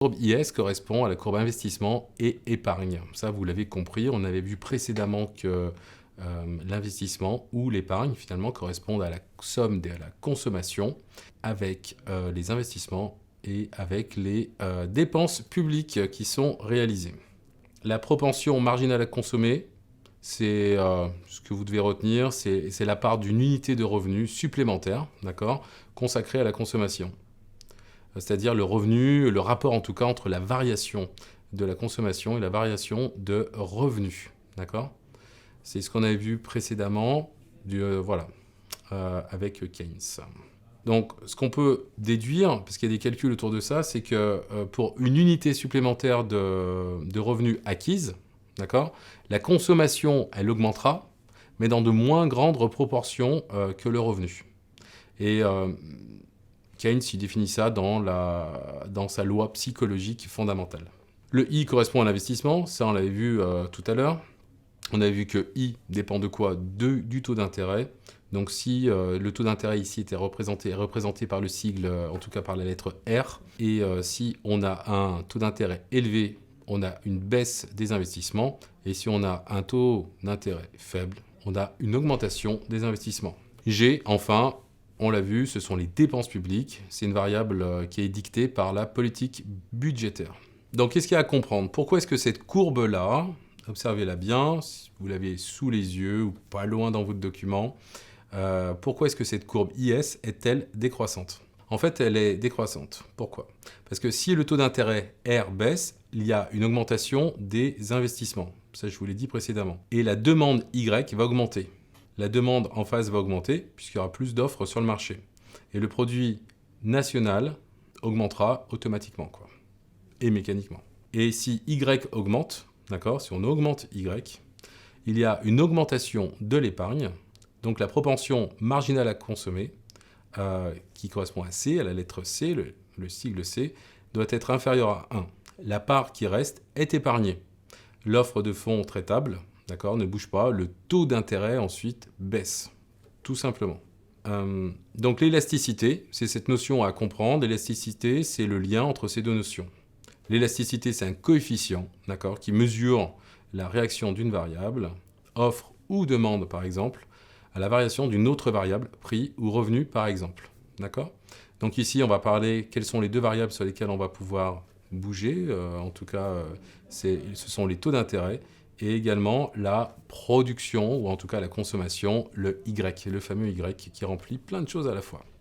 La courbe IS correspond à la courbe investissement et épargne. Ça, vous l'avez compris, on avait vu précédemment que l'investissement ou l'épargne, finalement, correspondent à la somme de la consommation avec les investissements et avec les dépenses publiques qui sont réalisées. La propension marginale à consommer, c'est ce que vous devez retenir, c'est la part d'une unité de revenu supplémentaire, d'accord, consacrée à la consommation. C'est-à-dire le revenu, le rapport en tout cas entre la variation de la consommation et la variation de revenus, d'accord. C'est ce qu'on avait vu précédemment, avec Keynes. Donc, ce qu'on peut déduire, parce qu'il y a des calculs autour de ça, c'est que pour une unité supplémentaire de revenus acquise, d'accord, la consommation, elle augmentera, mais dans de moins grandes proportions que le revenu. Et Keynes il définit ça dans sa loi psychologique fondamentale. Le I correspond à l'investissement, ça on l'avait vu tout à l'heure. On avait vu que I dépend de quoi? Du taux d'intérêt. Donc si le taux d'intérêt ici était représenté par le sigle, en tout cas par la lettre R, et si on a un taux d'intérêt élevé, on a une baisse des investissements, et si on a un taux d'intérêt faible, on a une augmentation des investissements. G, enfin, on l'a vu, ce sont les dépenses publiques. C'est une variable qui est dictée par la politique budgétaire. Donc qu'est-ce qu'il y a à comprendre? Pourquoi est-ce que cette courbe-là, observez-la bien, si vous l'avez sous les yeux ou pas loin dans votre document, pourquoi est-ce que cette courbe IS est-elle décroissante? En fait, elle est décroissante. Pourquoi? Parce que si le taux d'intérêt R baisse, il y a une augmentation des investissements. Ça, je vous l'ai dit précédemment. Et la demande Y va augmenter. La demande en face va augmenter puisqu'il y aura plus d'offres sur le marché. Et le produit national augmentera automatiquement, quoi, et mécaniquement. Et si Y augmente, d'accord, si on augmente Y, il y a une augmentation de l'épargne, donc la propension marginale à consommer, qui correspond à C, à la lettre C, le sigle C, doit être inférieure à 1. La part qui reste est épargnée. L'offre de fonds traitable, d'accord, ne bouge pas, le taux d'intérêt ensuite baisse, tout simplement. Donc l'élasticité, c'est cette notion à comprendre. L'élasticité, c'est le lien entre ces deux notions. L'élasticité, c'est un coefficient, d'accord, qui mesure la réaction d'une variable, offre ou demande par exemple, à la variation d'une autre variable, prix ou revenu par exemple. D'accord? Donc ici, on va parler quelles sont les deux variables sur lesquelles on va pouvoir bouger. En tout cas, ce sont les taux d'intérêt et également la production, ou en tout cas la consommation, le Y, le fameux Y qui remplit plein de choses à la fois.